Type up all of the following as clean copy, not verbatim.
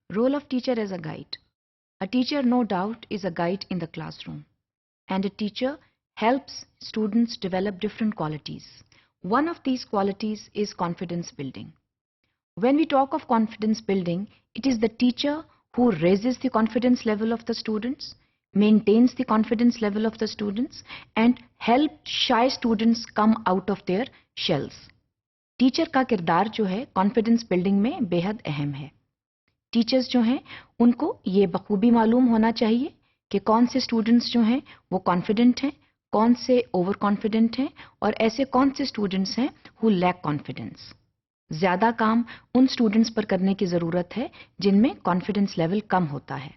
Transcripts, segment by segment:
Role of teacher as a guide. A teacher, no doubt, is a guide in the classroom. And a teacher helps students develop different qualities. One of these qualities is confidence building. When we talk of confidence building, it is the teacher who raises the confidence level of the students, maintains the confidence level of the students, and help shy students come out of their shells. Teacher का किरदार जो है confidence building में बेहद अहम है. Teachers जो हैं उनको ये बखूबी मालूम होना चाहिए कि कौन से स्टूडेंट्स जो हैं वो कॉन्फिडेंट हैं, कौन से ओवर कॉन्फिडेंट हैं और ऐसे कौन से स्टूडेंट्स हैं हु लैक कॉन्फिडेंस. ज़्यादा काम उन स्टूडेंट्स पर करने की ज़रूरत है जिनमें कॉन्फिडेंस लेवल कम होता है.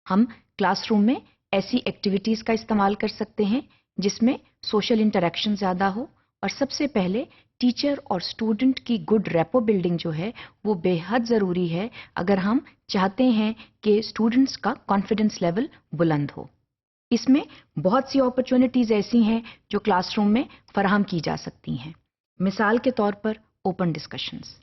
हम क्लासरूम में ऐसी एक्टिविटीज़ का इस्तेमाल कर सकते हैं जिसमें सोशल इंटरेक्शन ज़्यादा हो और सबसे पहले टीचर और स्टूडेंट की गुड रेपो बिल्डिंग जो है वो बेहद ज़रूरी है अगर हम चाहते हैं कि स्टूडेंट्स का कॉन्फिडेंस लेवल बुलंद हो. इसमें बहुत सी अपॉर्चुनिटीज़ ऐसी हैं जो क्लासरूम में फराहम की जा सकती हैं. मिसाल के तौर पर ओपन डिस्कशंस.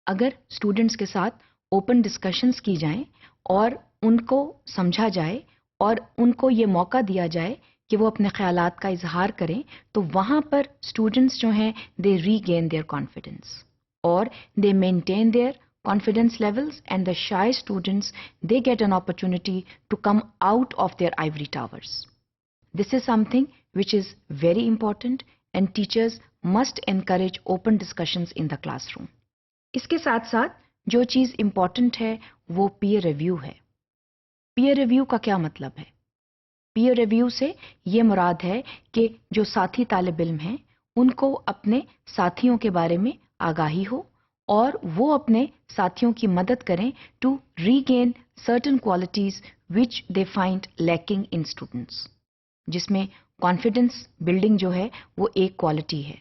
अगर स्टूडेंट्स के साथ ओपन डिस्कशंस की जाएं और उनको समझा जाए और उनको ये मौका दिया जाए कि वो अपने ख्यालात का इजहार करें तो वहाँ पर स्टूडेंट्स जो हैं दे रीगेन देयर कॉन्फिडेंस और दे maintain their confidence levels, and the shy students, they get an opportunity to come out of their ivory towers. This is something which is very important and teachers must encourage open discussions in the classroom. इसके साथ साथ जो चीज़ important है वो peer review है. peer review का क्या मतलब है? peer review से ये मुराद है कि जो साथी तालिब इल्म हैं उनको अपने साथियों के बारे में आगाही हो और वो अपने साथियों की मदद करें to regain certain qualities which they find lacking in students, जिसमें कॉन्फिडेंस बिल्डिंग जो है वो एक क्वालिटी है.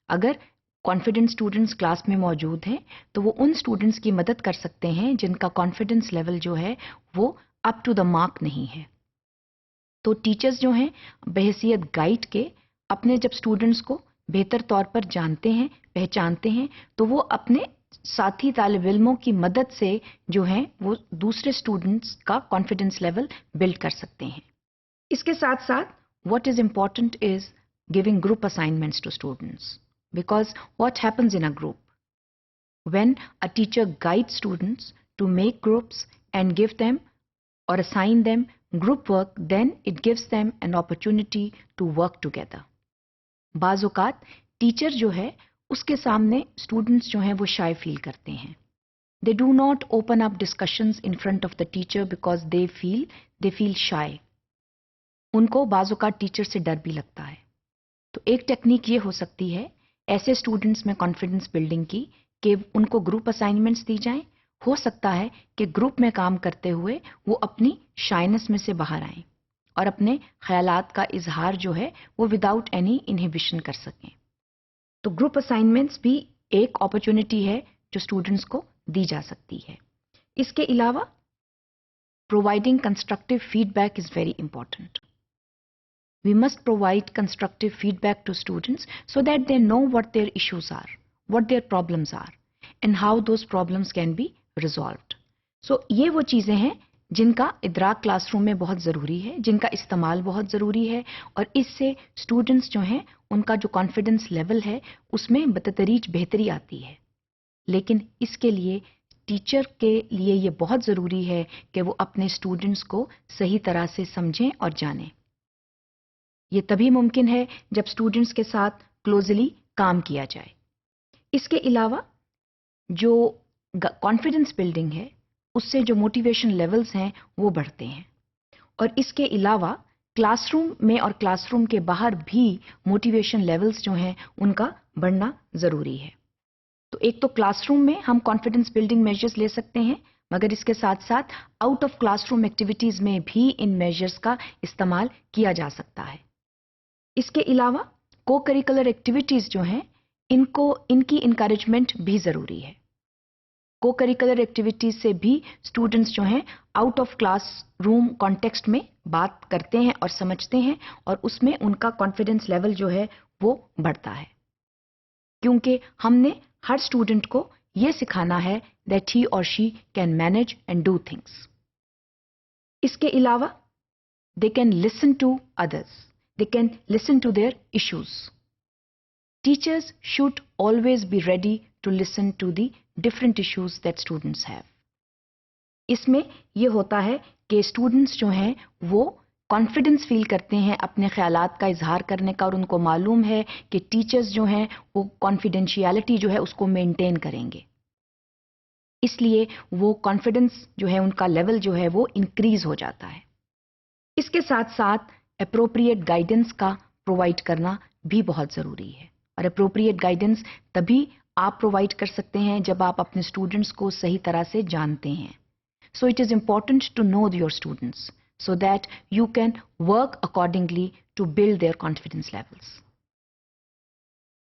अगर कॉन्फिडेंट स्टूडेंट्स क्लास में मौजूद हैं तो वो उन स्टूडेंट्स की मदद कर सकते हैं जिनका कॉन्फिडेंस लेवल जो है वो अप टू द मार्क नहीं है. तो टीचर्स जो हैं बहैसियत गाइड के अपने जब स्टूडेंट्स को बेहतर तौर पर जानते हैं, पहचानते हैं, तो वो अपने साथी तालिब इल्मों की मदद से जो हैं वो दूसरे स्टूडेंट्स का कॉन्फिडेंस लेवल बिल्ड कर सकते हैं. इसके साथ साथ what is important is giving group assignments to students, because what happens in a group when a teacher guide students to make groups and give them or assign them group work, then it gives them an opportunity to work together. बाज़ औक़ात teacher जो है उसके सामने students जो हैं वो शाय feel करते हैं. They do not open up discussions in front of the teacher because they feel shy. उनको बाज़ औक़ात टीचर से डर भी लगता है. तो एक टेक्निक ये हो सकती है ऐसे स्टूडेंट्स में कॉन्फिडेंस बिल्डिंग की कि उनको ग्रुप असाइनमेंट्स दी जाएं. हो सकता है कि ग्रुप में काम करते हुए वो अपनी शाइनेस में से बाहर आएं और अपने ख्यालात का इजहार जो है वो विदाउट एनी इनहिबिशन कर सकें. तो ग्रुप असाइनमेंट्स भी एक अपॉर्चुनिटी है जो स्टूडेंट्स को दी जा सकती है. इसके अलावा providing constructive feedback is very important. We must provide constructive feedback to students so that they know what their issues are, what their problems are and how those problems can be resolved. So ये वो चीज़ें हैं जिनका इदराक classroom में बहुत ज़रूरी है, जिनका इस्तेमाल बहुत ज़रूरी है और इससे स्टूडेंट्स जो हैं उनका जो कॉन्फिडेंस लेवल है उसमें बतदरीज बेहतरी आती है. लेकिन इसके लिए टीचर के लिए ये बहुत ज़रूरी है कि वो अपने स्टूडेंट्स को सही तरह से समझें और जानें. ये तभी मुमकिन है जब स्टूडेंट्स के साथ क्लोजली काम किया जाए. इसके अलावा जो कॉन्फिडेंस बिल्डिंग है उससे जो मोटिवेशन लेवल्स हैं वो बढ़ते हैं और इसके अलावा क्लासरूम में और क्लासरूम के बाहर भी मोटिवेशन लेवल्स जो हैं उनका बढ़ना ज़रूरी है. तो एक तो क्लासरूम में हम कॉन्फिडेंस बिल्डिंग मेजर्स ले सकते हैं, मगर इसके साथ साथ आउट ऑफ क्लासरूम एक्टिविटीज़ में भी इन मेजर्स का इस्तेमाल किया जा सकता है. इसके अलावा को करिकुलर एक्टिविटीज़ जो हैं इनकी इंकरेजमेंट भी ज़रूरी है. को करिकुलर एक्टिविटीज से भी स्टूडेंट्स जो हैं out of class room context में बात करते हैं और समझते हैं और उसमें उनका कॉन्फिडेंस लेवल जो है वो बढ़ता है. क्योंकि हमने हर स्टूडेंट को یہ سکھانا ہے that he or she can manage and do things. اس کے علاوہ they can listen to others. They can listen to their issues. Teachers should always be ready to listen to the different issues that students have. اس میں یہ ہوتا ہے کہ students جو ہیں وہ کانفیڈنس فیل کرتے ہیں اپنے خیالات کا اظہار کرنے کا، اور ان کو معلوم ہے کہ ٹیچرز جو ہیں وہ کانفیڈینشیلٹی جو ہے اس کو مینٹین کریں گے. اس لیے وہ کانفیڈنس جو ہے ان کا لیول جو ہے وہ انکریز ہو جاتا ہے. اس کے ساتھ ساتھ اپروپریٹ گائیڈنس کا پرووائڈ کرنا بھی بہت ضروری ہے، اور اپروپریٹ گائیڈنس تبھی آپ پرووائڈ کر سکتے ہیں جب آپ اپنے اسٹوڈنٹس کو صحیح طرح سے جانتے ہیں. So it is important to know your students so that you can work accordingly to build their confidence levels.